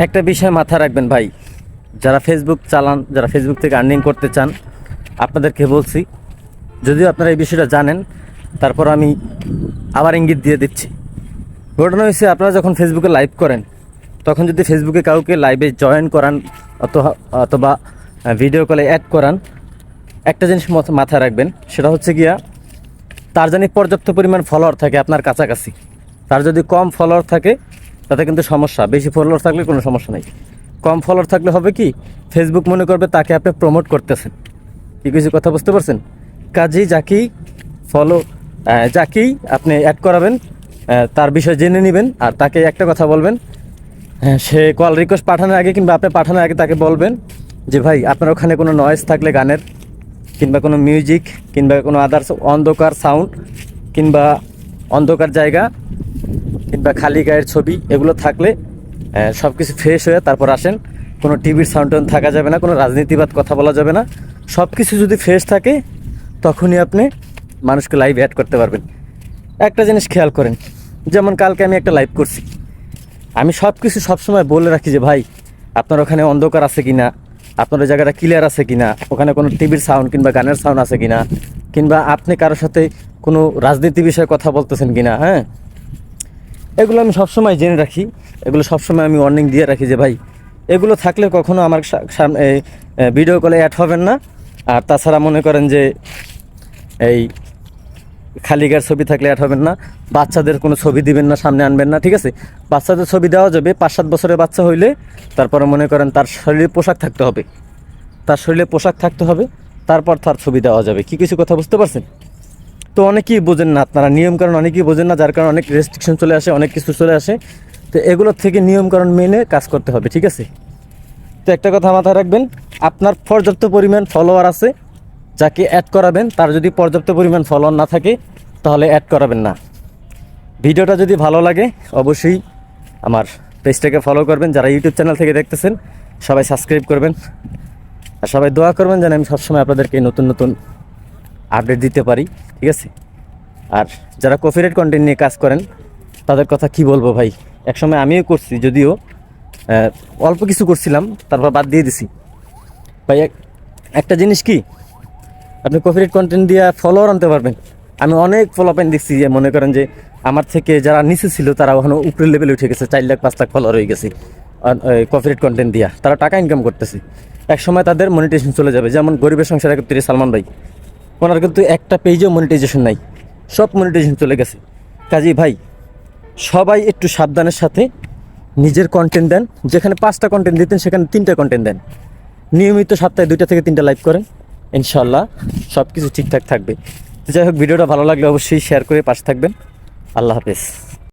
একটা বিষয় মাথায় রাখবেন ভাই, যারা ফেসবুক চালান, যারা ফেসবুক থেকে আর্নিং করতে চান, আপনাদেরকে বলছি, যদিও আপনারা এই বিষয়টা জানেন, তারপর আমি আবার ইঙ্গিত দিয়ে দিচ্ছি। ঘটনা হয়েছে, আপনারা যখন ফেসবুকে লাইভ করেন, তখন যদি ফেসবুকে কাউকে লাইভে জয়েন করান অথবা ভিডিও কলে অ্যাড করান, একটা জিনিস মাথায় রাখবেন, সেটা হচ্ছে গিয়া তার জানি পর্যাপ্ত পরিমাণ ফলোয়ার থাকে আপনার কাছাকাছি। তার যদি কম ফলোয়ার থাকে তাতে কিন্তু সমস্যা, বেশি ফলোয়ার থাকলে কোনো সমস্যা নেই। কম ফলোয়ার থাকলে হবে কি, ফেসবুক মনে করবে তাকে আপনি প্রমোট করতেছেন। কি কিছু কথা বুঝতে পারছেন? কাজেই যাকেই আপনি অ্যাড করাবেন তার বিষয় জেনে নেবেন, আর তাকে একটা কথা বলবেন, সে কল রিকোয়েস্ট পাঠানোর আগে কিংবা আপনি পাঠানোর আগে তাকে বলবেন যে ভাই আপনার ওখানে কোনো নয়েজ থাকলে গানের, কিংবা কোনো মিউজিক, কিংবা কোনো আদার্স অন্ধকার সাউন্ড, কিংবা অন্ধকার জায়গা, কিংবা খালি গায়ের ছবি, এগুলো থাকলে সব কিছু ফ্রেশ হয়ে তারপর আসেন। কোনো টিভির সাউন্ড থাকা যাবে না, কোনো রাজনীতিবাদ কথা বলা যাবে না। সব কিছু যদি ফ্রেশ থাকে তখনই আপনি মানুষকে লাইভ অ্যাড করতে পারবেন। একটা জিনিস খেয়াল করেন, যেমন কালকে আমি একটা লাইভ করছি, আমি সব কিছু সবসময় বলে রাখি যে ভাই আপনার ওখানে অন্ধকার আছে কি না, আপনার ওই জায়গাটা ক্লিয়ার আছে কি না, ওখানে কোনো টিভির সাউন্ড কিংবা গানের সাউন্ড আছে কি না, কিংবা আপনি কারোর সাথে কোনো রাজনীতি বিষয়ে কথা বলতেছেন কি না। হ্যাঁ, এগুলো আমি সবসময় জেনে রাখি, এগুলো সবসময় আমি ওয়ার্নিং দিয়ে রাখি যে ভাই এগুলো থাকলে কখনো আমার ভিডিও কলে অ্যাড হবেন না। আর তাছাড়া মনে করেন যে এই খালিগার ছবি থাকলে অ্যাড হবেন না, বাচ্চাদের কোনো ছবি দিবেন না, সামনে আনবেন না, ঠিক আছে? বাচ্চাদের ছবি দেওয়া যাবে 5-7 বছরের বাচ্চা হইলে, তারপরে মনে করেন তার শরীরে পোশাক থাকতে হবে, তারপর তার ছবি দেওয়া যাবে। কি কিছু কথা বুঝতে পারছেন? তো অনেকেই বোঝেন না, আপনারা নিয়মকানুন অনেকেই বোঝেন না, যার কারণে অনেক রেস্ট্রিকশন চলে আসে, অনেক কিছু চলে আসে। তো এগুলোর থেকে নিয়মকানুন মেনে কাজ করতে হবে, ঠিক আছে? তো একটা কথা মাথায় রাখবেন, আপনার পর্যাপ্ত পরিমাণ ফলোয়ার আছে, যাকে অ্যাড করাবেন তার যদি পর্যাপ্ত পরিমাণ ফলোয়ার না থাকে তাহলে অ্যাড করাবেন না। ভিডিওটা যদি ভালো লাগে অবশ্যই আমার পেজটাকে ফলো করবেন, যারা ইউটিউব চ্যানেল থেকে দেখতেছেন সবাই সাবস্ক্রাইব করবেন, আর সবাই দোয়া করবেন যেন আমি সবসময় আপনাদেরকে নতুন নতুন আপডেট দিতে পারি, ঠিক আছে? আর যারা কপিরাইট কন্টেন্ট নিয়ে কাজ করেন তাদের কথা কি বলবো ভাই, একসময় আমিও করছি, যদিও অল্প কিছু করছিলাম, তারপর বাদ দিয়ে দিছি ভাই। একটা জিনিস কি, আপনি কপিরাইট কন্টেন্ট দিয়ে ফলোয়ার আনতে পারবেন। আমি অনেক ফলোয়ার দেখছি যে মনে করেন যে আমার থেকে যারা নিচে ছিল তারা ওখানে উপরের লেভেলে উঠে গেছে, 4 লাখ 5 লাখ ফলোয়ার হয়ে গেছে কপিরাইট কন্টেন্ট দিয়া, তারা টাকা ইনকাম করতেছে। এক সময় তাদের মনিটাইজেশন চলে যাবে, যেমন গরিবের সংসার 31 সালমান ভাই, ওনার কিন্তু একটা পেজেও মনিটাইজেশন নাই, সব মনিটাইজেশন চলে গেছে। কাজী ভাই সবাই একটু সাবধানের সাথে নিজের কন্টেন্ট দেন, যেখানে 5টা কন্টেন্ট দিতেন সেখানে 3টা কন্টেন্ট দেন, নিয়মিত সপ্তাহে 2টা থেকে 3টা লাইভ করেন, ইনশাল্লাহ সব কিছু ঠিকঠাক থাকবে। তো যাই হোক, ভিডিওটা ভালো লাগলে অবশ্যই শেয়ার করে পাশে থাকবেন। আল্লাহ হাফেজ।